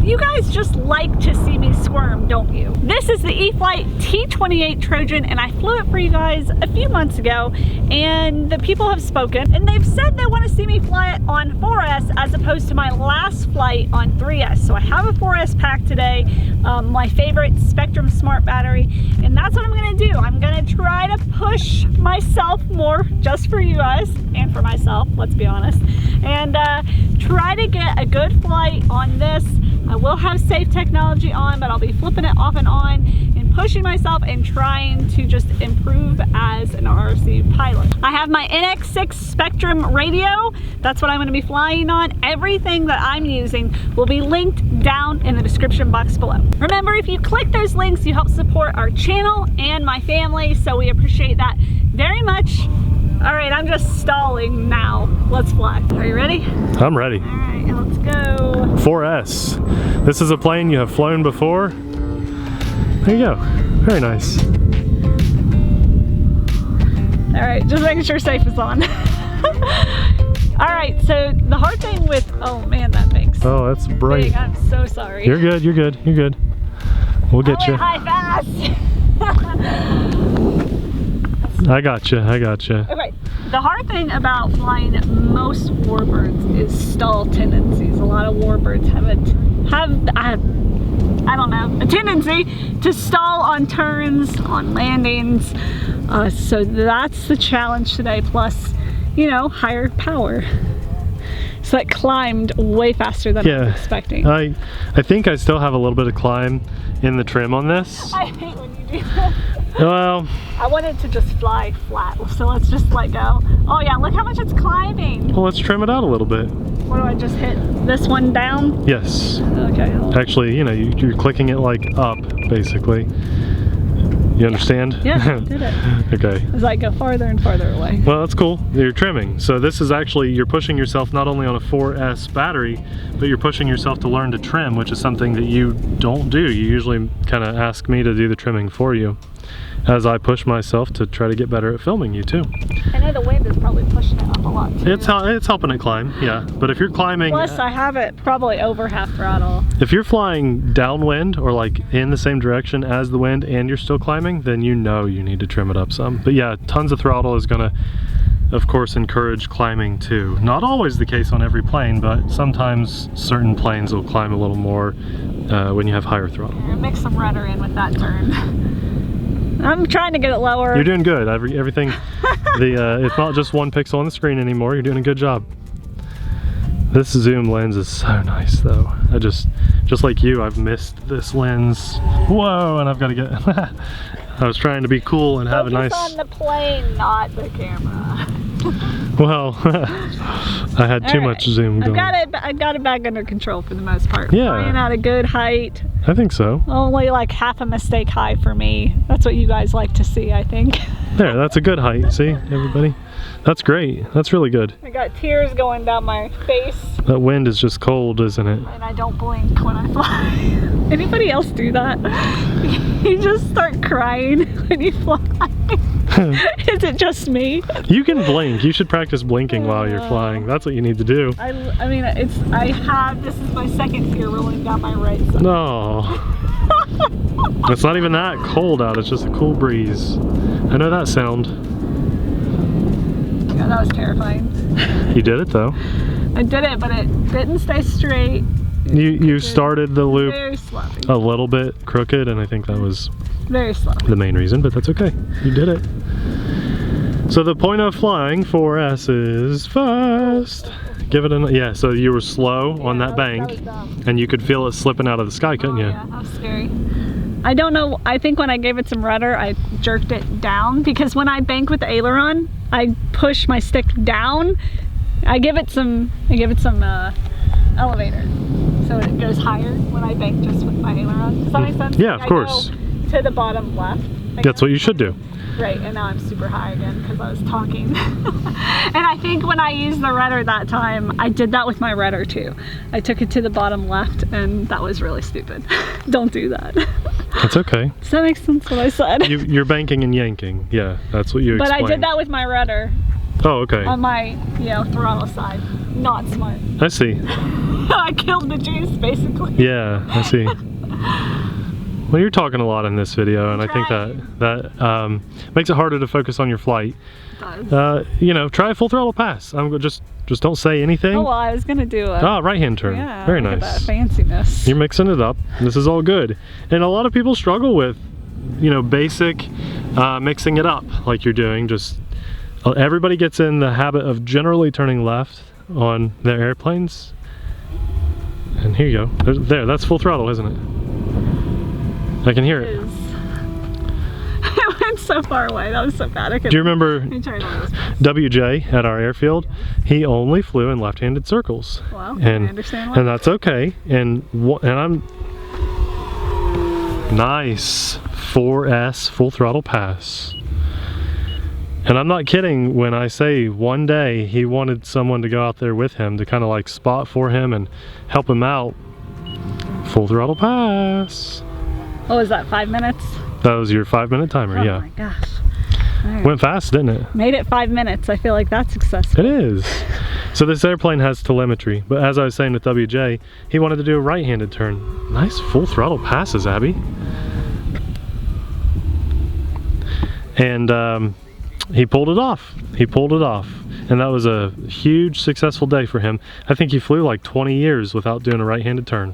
You guys just like to see me squirm, don't you? This is the E-Flite T-28 Trojan, and I flew it for you guys a few months ago, and the people have spoken, and they've said they want to see me fly it on 4S as opposed to my last flight on 3S. So I have a 4S pack today, my favorite Spectrum Smart battery, and that's what I'm gonna do. I'm gonna try to push myself more just for you guys and for myself, let's be honest, and try to get a good flight on this. I will have safe technology on, but I'll be flipping it off and on and pushing myself and trying to just improve as an RC pilot. I have my NX6 Spectrum radio. That's what I'm going to be flying on. Everything that I'm using will be linked down in the description box below. Remember, if you click those links, you help support our channel and my family, so we appreciate that very much. All right, I'm just stalling now. Let's fly. Are you ready? I'm ready. All right, let's go. 4S. This is a plane you have flown before. There you go. Very nice. All right, just making sure safe is on. All right, so the hard thing with, oh man, that thing's Oh, that's bright. big. I'm so sorry. You're good, you're good, you're good. We'll get you. High fast. I got you, I got you. Okay, the hard thing about flying most warbirds is stall tendencies. A lot of warbirds I don't know, a tendency to stall on turns, on landings. So that's the challenge today, plus, you know, higher power. So that climbed way faster than I was expecting. I think I still have a little bit of climb in the trim on this. I hate when you do that. Well, I wanted to just fly flat, so let's just let go. Oh yeah, look how much it's climbing. well, let's trim it out a little bit. What do I just hit? This one down? Yes. Okay. Actually, you know, you're clicking it like up, basically. You understand? Yeah, I did it. Okay. As I go farther and farther away. Well, that's cool. You're trimming. So this is actually, you're pushing yourself not only on a 4S battery, but you're pushing yourself to learn to trim, which is something that you don't do. You usually kind of ask me to do the trimming for you, as I push myself to try to get better at filming you too. I know the wind is probably pushing it up a lot too. It's helping it climb, yeah. But if you're climbing... Plus I have it probably over half throttle. If you're flying downwind or like in the same direction as the wind and you're still climbing, then you know you need to trim it up some. But yeah, tons of throttle is gonna, of course, encourage climbing too. Not always the case on every plane, but sometimes certain planes will climb a little more when you have higher throttle. Mix some rudder in with that turn. I'm trying to get it lower. You're doing good. Everything, it's not just one pixel on the screen anymore. You're doing a good job. This zoom lens is so nice though. Just like you, I've missed this lens. Whoa, and I've got to get, I was trying to be cool and have a nice... Focus on the plane, not the camera. Well, I had too much zoom going. I got it back under control for the most part. Yeah. Flying at a good height. I think so. Only like half a mistake high for me. That's what you guys like to see, I think. There, that's a good height. See, everybody? That's great. That's really good. I got tears going down my face. That wind is just cold, isn't it? And I don't blink when I fly. Anybody else do that? You just start crying when you fly. Is it just me? You can blink. You should practice blinking while you're flying. That's what you need to do. I mean, this is my second tear rolling down my right side. No. It's not even that cold out. It's just a cool breeze. I know that sound. Yeah, that was terrifying. You did it though. I did it, but it didn't stay straight. You started the loop very sloppy. a little bit crooked, and I think that was very sloppy. The main reason, but that's okay. You did it. So the point of flying 4S is fast. Give it a, yeah, so you were slow on that bank, and you could feel it slipping out of the sky, couldn't you? Yeah, that was scary. I don't know, I think when I gave it some rudder, I jerked it down, because when I bank with the aileron, I push my stick down. I give it some elevator, so it goes higher when I bank just with my aileron. Does that make sense? Yeah, of course. To the bottom left. That's what you should do. Right, and now I'm super high again because I was talking. And I think when I used the rudder that time, I did that with my rudder too. I took it to the bottom left, and that was really stupid. Don't do that. That's okay. Does that make sense what I said? You're banking and yanking. Yeah, that's what you explained. But I did that with my rudder. Oh, okay. On my, throttle side. Not smart. I see. I killed the juice, basically. Yeah, I see. Well, you're talking a lot in this video, and I think that makes it harder to focus on your flight. It does. You know, try a full throttle pass. Just don't say anything. Oh, well, I was gonna do a right hand turn. Yeah, very look nice. at that fanciness. You're mixing it up. This is all good. And a lot of people struggle with, you know, basic mixing it up like you're doing. Just everybody gets in the habit of generally turning left on their airplanes. And here you go. There, that's full throttle, isn't it? I can hear it. It went so far away. That was so bad. Do you remember WJ at our airfield? He only flew in left-handed circles. Well, and, I understand why. And that's okay. And I'm nice 4S full throttle pass. And I'm not kidding when I say one day he wanted someone to go out there with him to kind of like spot for him and help him out. Full throttle pass. What was that, 5 minutes? That was your 5-minute timer, yeah. Oh my gosh. Right. Went fast, didn't it? Made it 5 minutes. I feel like that's successful. It is. So this airplane has telemetry, but as I was saying with WJ, he wanted to do a right-handed turn. Nice full throttle passes, Abby. And he pulled it off. He pulled it off. And that was a huge successful day for him. I think he flew like 20 years without doing a right-handed turn.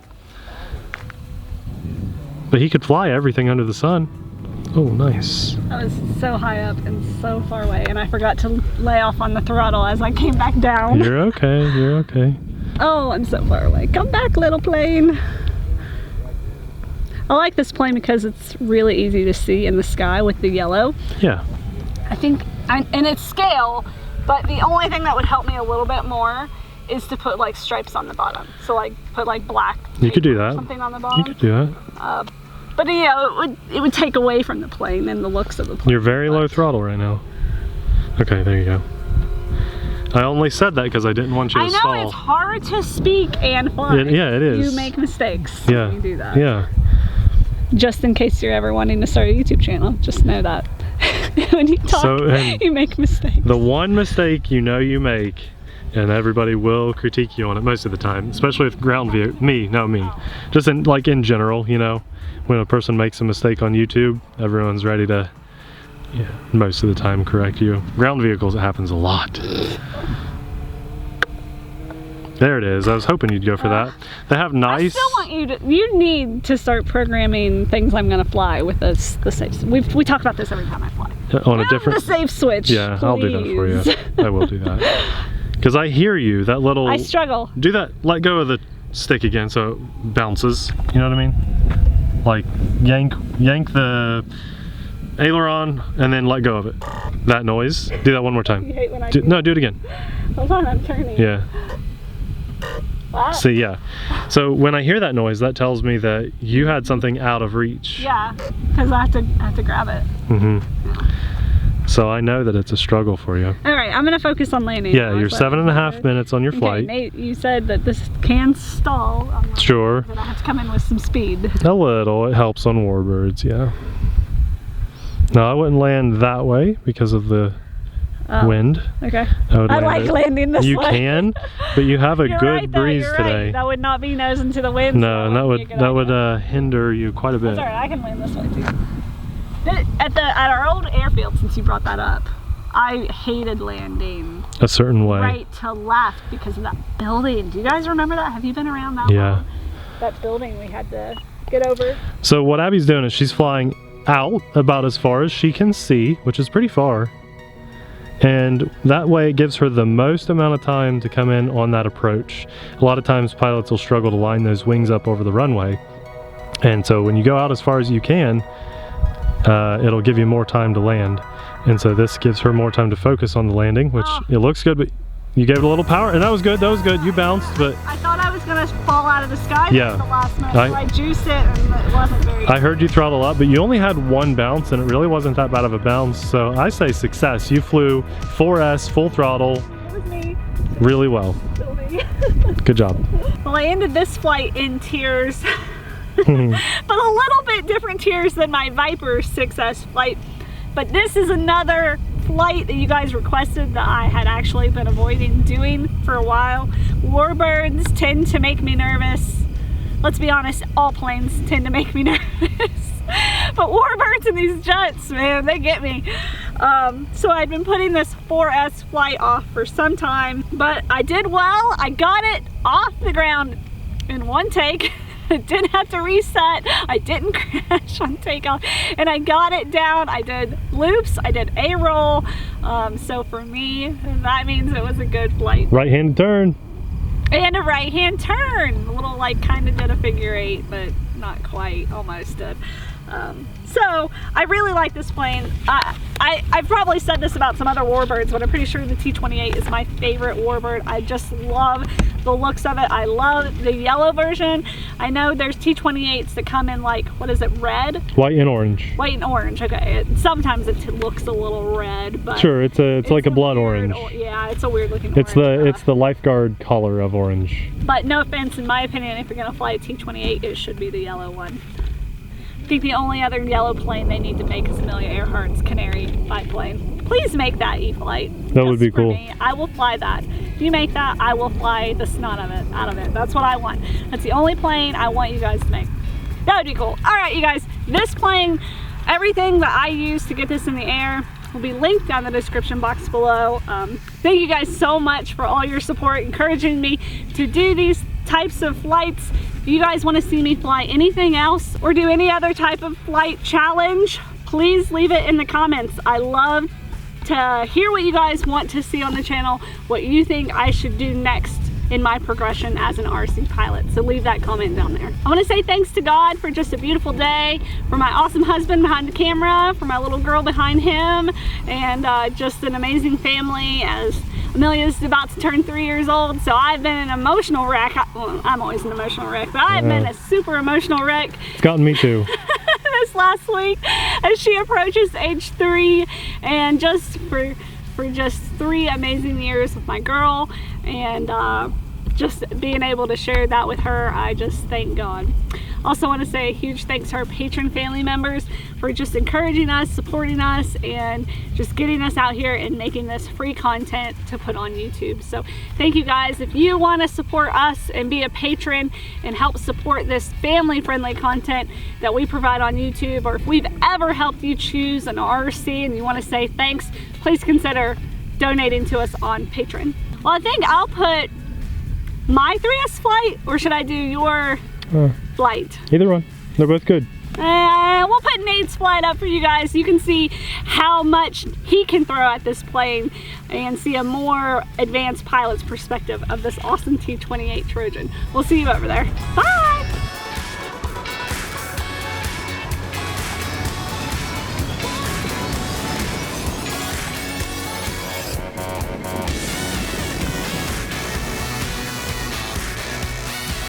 But he could fly everything under the sun. Oh, nice. I was so high up and so far away, and I forgot to lay off on the throttle as I came back down. You're okay, you're okay. Oh, I'm so far away. Come back, little plane. I like this plane because it's really easy to see in the sky with the yellow. Yeah. I think, and it's scale, but the only thing that would help me a little bit more is to put like stripes on the bottom. So like put like black. You could do that. Something on the bottom. You could do that. But you know, it would take away from the plane and the looks of the plane. You're very low throttle right now. Okay, there you go. I only said that because I didn't want you to stall. I know, it's hard to speak and fly. Yeah, it is. You make mistakes when you do that. Yeah. Just in case you're ever wanting to start a YouTube channel, just know that. When you talk, you make mistakes. The one mistake you know you make, and everybody will critique you on it most of the time, especially with ground view. Me. Just in general, you know, when a person makes a mistake on YouTube, everyone's ready to, most of the time correct you. Ground vehicles, it happens a lot. There it is. I was hoping you'd go for that. They have nice. I still want you to. You need to start programming things I'm gonna fly with the safe. We talk about this every time I fly. On a different. The safe switch. Yeah, please. I'll do that for you. I will do that. Because I hear you. That little. I struggle. Do that. Let go of the stick again so it bounces. You know what I mean? Like yank the aileron and then let go of it. That noise. Do that one more time. You hate when I No, do it again. Hold on, I'm turning. Yeah. See, yeah. So when I hear that noise, that tells me that you had something out of reach. Yeah, because I have to grab it. Mm-hmm. So I know that it's a struggle for you. All right, I'm gonna focus on landing. Yeah, you're 7.5 minutes on your flight. Nate, you said that this can stall. Sure. But I have to come in with some speed. A little. It helps on warbirds, yeah. No, I wouldn't land that way because of the wind. Okay. I like landing this way. You can, but you have a good breeze today. Right. That would not be nose into the wind. No, and that would hinder you quite a bit. That's all right. I can land this way too. At our old airfield, since you brought that up, I hated landing a certain way, right to left, because of that building. Do you guys remember that? Have you been around that? Yeah. long? That building we had to get over. So what Abby's doing is she's flying out about as far as she can see, which is pretty far. And that way it gives her the most amount of time to come in on that approach. A lot of times pilots will struggle to line those wings up over the runway. And so when you go out as far as you can, it'll give you more time to land. And so this gives her more time to focus on the landing, which it looks good, but you gave it a little power, and that was good, You bounced, but... I thought I was going to fall out of the sky at the last minute, so I juiced it, and it wasn't very good. I heard you throttle up, but you only had one bounce, and it really wasn't that bad of a bounce, so I say success. You flew 4S, full throttle. It was me. Really well. Good job. Well, I ended this flight in tears, but a little bit different tears than my Viper 6S flight. But this is another flight that you guys requested that I had actually been avoiding doing for a while. Warbirds tend to make me nervous. Let's be honest, all planes tend to make me nervous. But warbirds and these jets, man, they get me. So I'd been putting this 4S flight off for some time, but I did well. I got it off the ground in one take. I didn't have to reset. I didn't crash on takeoff, and I got it down. I did loops, I did a roll. So for me, that means it was a good flight. Right-hand turn. And a right-hand turn. A little like kind of did a figure 8, but not quite, almost did. So I really like this plane. I've probably said this about some other warbirds, but I'm pretty sure the T-28 is my favorite warbird. I just love the looks of it. I love the yellow version. I know there's T-28s that come in like, what is it, red? White and orange. White and orange, okay. Sometimes it looks a little red, but sure, it's like a blood weird, orange. Yeah, it's a weird looking orange. It's the lifeguard color of orange. But no offense, in my opinion, if you're gonna fly a T-28, it should be the yellow one. I think the only other yellow plane they need to make is Amelia Earhart's Canary biplane. Please make that E-Flite. That would be cool. Me. I will fly that. If you make that, I will fly the snot of it, out of it. That's what I want. That's the only plane I want you guys to make. That would be cool. All right, you guys, this plane, everything that I use to get this in the air will be linked down in the description box below. Thank you guys so much for all your support, encouraging me to do these types of flights. If you guys want to see me fly anything else or do any other type of flight challenge, please leave it in the comments. I love to hear what you guys want to see on the channel, what you think I should do next in my progression as an RC pilot. So leave that comment down there. I want to say thanks to God for just a beautiful day, for my awesome husband behind the camera, for my little girl behind him, and just an amazing family as Amelia's about to turn 3 years old. So I've been an emotional wreck. Well, I'm always an emotional wreck, but I've been a super emotional wreck. It's gotten me too. This last week as she approaches age 3, and just for just 3 amazing years with my girl, and just being able to share that with her, I just thank God. Also want to say a huge thanks to our patron family members for just encouraging us, supporting us, and just getting us out here and making this free content to put on YouTube. So thank you guys. If you want to support us and be a patron and help support this family-friendly content that we provide on YouTube, or if we've ever helped you choose an RC and you want to say thanks, please consider donating to us on Patreon. Well, I think I'll put my 3S flight, or should I do your flight? Either one. They're both good. We'll put Nate's flight up for you guys so you can see how much he can throw at this plane and see a more advanced pilot's perspective of this awesome T-28 Trojan. We'll see you over there. Bye!